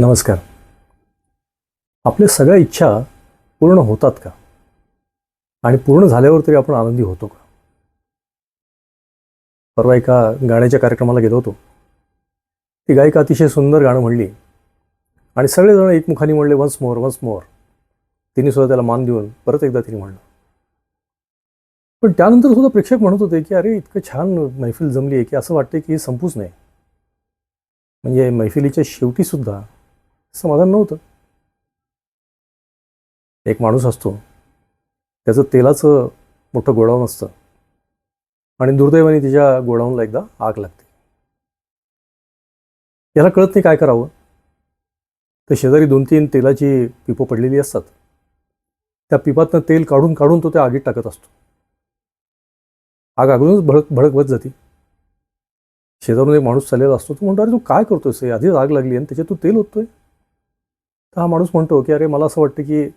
नमस्कार. आपल्या सगळ्या इच्छा पूर्ण होतात का? आणि पूर्ण झाल्यावर तरी आपण आनंदी होतो का? परवा एका गाण्याच्या कार्यक्रमाला गेलो होतो. ती गायिका अतिशय सुंदर गाणं म्हणली आणि सगळेजण एकमुखाने म्हणले वन्स मोर वन्स मोर. तिने सुद्धा त्याला मान देऊन परत एकदा तिने म्हणलं. पण त्यानंतर सुद्धा प्रेक्षक म्हणत होते की अरे इतकं छान मैफिल जमली आहे की असं वाटतं की हे संपूच नाही. म्हणजे मैफिलीच्या शेवटी सुद्धा समाधान नव्हतं. एक माणूस असतो, त्याचं तेलाचं मोठं गोडाऊन असतं आणि दुर्दैवाने तिच्या गोडाऊनला एकदा आग लागते. याला कळत नाही काय करावं. तर शेजारी 2-3 तेलाची पिपं पडलेली असतात. त्या पिपातनं तेल काढून काढून तो त्या आगीत टाकत असतो. आग अगोदरच भडकवत जाते. शेजारून एक माणूस चाललेला असतो. तो म्हणतो, अरे तू काय करतोयस? आधीच आग लागली आणि त्याच्यात तू तेल ओततोय. तर हा माणूस म्हणतो की अरे मला असं वाटतं की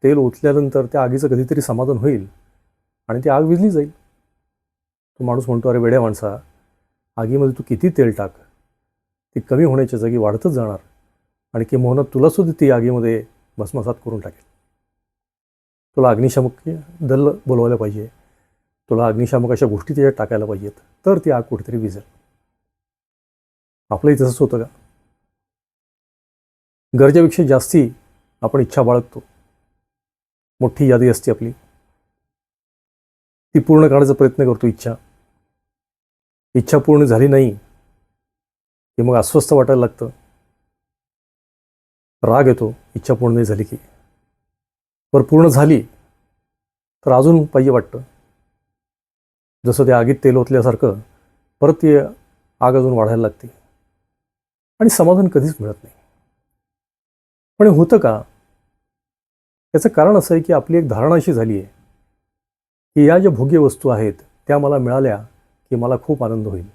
तेल ओतल्यानंतर त्या आगीचं कधीतरी समाधान होईल आणि ती आग विझली जाईल. तो माणूस म्हणतो, अरे वेड्या माणसा, आगीमध्ये तू किती तेल टाक, ती कमी होण्याच्या जागी वाढतच जाणार आणि किंबहुना तुलासुद्धा ती आगीमध्ये भस्मसात करून टाकेल. तुला अग्निशामक दल बोलवायला पाहिजे, तुला अग्निशामक अशा गोष्टी त्याच्यात टाकायला पाहिजेत, तर ती आग कुठेतरी विझेल. आपलंही तसंच होतं का? गरजेपेक्षा जास्ती आपण इच्छा बाळगतो. मोठी यादी असते आपली, ती पूर्ण करण्याचा प्रयत्न करतो. इच्छा पूर्ण झाली नाही की मग अस्वस्थ वाटायला लागतं. राग येतो इच्छा पूर्ण नाही झाली की. पर पूर्ण झाली तर अजून पाहिजे वाटतं. जसं त्या आगीत तेल ओतल्यासारखं परत ती आग अजून वाढायला लागते आणि समाधान कधीच मिळत नाही. पण होतं का? याचं कारण असं आहे की आपली एक धारणा अशी झाली आहे की या ज्या भोग्य वस्तू आहेत त्या मला मिळाल्या की मला खूप आनंद होईल.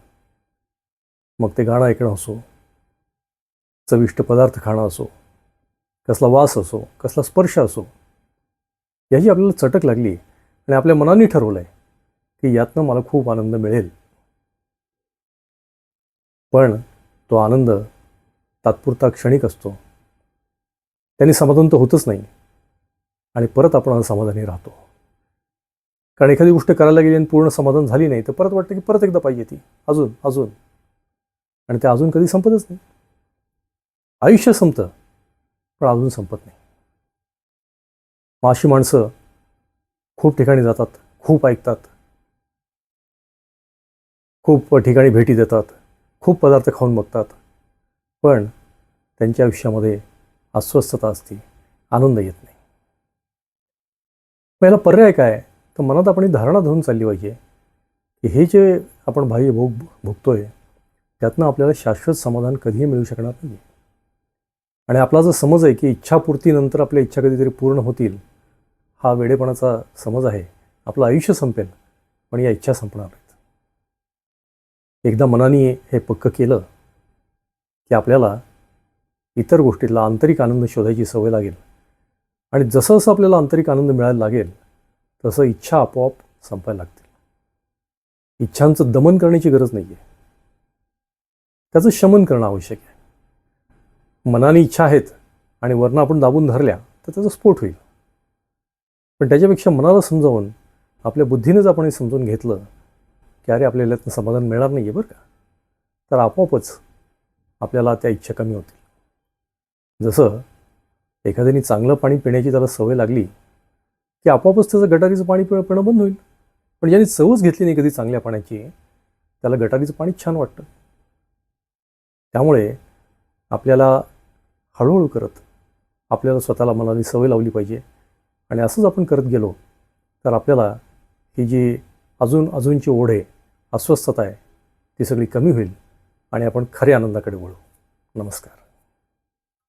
मग ते गाणं ऐकणं असो, चविष्ट पदार्थ खाणं असो, कसला वास असो, कसला स्पर्श असो, याची आपल्याला चटक लागली आणि आपल्या मनाने ठरवलं आहे की यातनं मला खूप आनंद मिळेल. पण तो आनंद तात्पुरता क्षणिक असतो. त्यांनी समाधान तर होतच नाही आणि परत आपण असमाधानी राहतो. कारण एखादी गोष्ट करायला गेली आणि पूर्ण समाधान झाली नाही तर परत वाटतं की परत एकदा पाहिजे ती, अजून अजून, आणि ते अजून कधी संपतच नाही. आयुष्य संपतं पण अजून संपत नाही. मग अशी माणसं खूप ठिकाणी जातात, खूप ऐकतात, खूप ठिकाणी भेटी देतात, खूप पदार्थ खाऊन बघतात, पण त्यांच्या आयुष्यामध्ये अस्वस्थता असते, आनंद येत नाही. मग याला पर्याय काय? तर मनात आपण ही धारणा धरून चालली पाहिजे की हे जे आपण बाह्य भोग भोगतोय त्यातनं आपल्याला शाश्वत समाधान कधीही मिळू शकणार नाही. आणि आपला जो समज आहे की इच्छापूर्तीनंतर आपल्या इच्छा कधीतरी पूर्ण होतील, हा वेडेपणाचा समज आहे. आपलं आयुष्य संपेल पण या इच्छा संपणार नाहीत. एकदा मनाने हे पक्क केलं की आपल्याला इतर गोष्टीतला आंतरिक आनंद शोधायची सवय लागेल आणि जसं जसं आपल्याला आंतरिक आनंद मिळायला लागेल तसं इच्छा आपोआप संपायला लागतील. इच्छांचं दमन करण्याची गरज नाही आहे, त्याचं शमन करणं आवश्यक आहे. मनाने इच्छा आहेत आणि वरनं आपण दाबून धरल्या तर त्याचा स्फोट होईल. पण त्याच्यापेक्षा मनाला समजावून आपल्या बुद्धीनेच आपण हे समजून घेतलं की अरे आपल्याला यातनं समाधान मिळणार नाही आहे बरं का, तर आपोआपच आपल्याला त्या इच्छा कमी होतील. जसं एखाद्याने चांगलं पाणी पिण्याची त्याला सवय लागली की आपोआपच त्याचं गटारीचं पाणी पिणं बंद होईल. पण ज्याने चवच घेतली नाही कधी चांगल्या पाण्याची, त्याला गटारीचं पाणी छान वाटतं. त्यामुळे आपल्याला हळूहळू करत आपल्याला स्वतःला मनाने सवय लावली पाहिजे आणि असंच आपण करत गेलो तर आपल्याला ही जी अजूनची ओढ आहे, अस्वस्थता आहे, ती सगळी कमी होईल आणि आपण खऱ्या आनंदाकडे वळू. नमस्कार.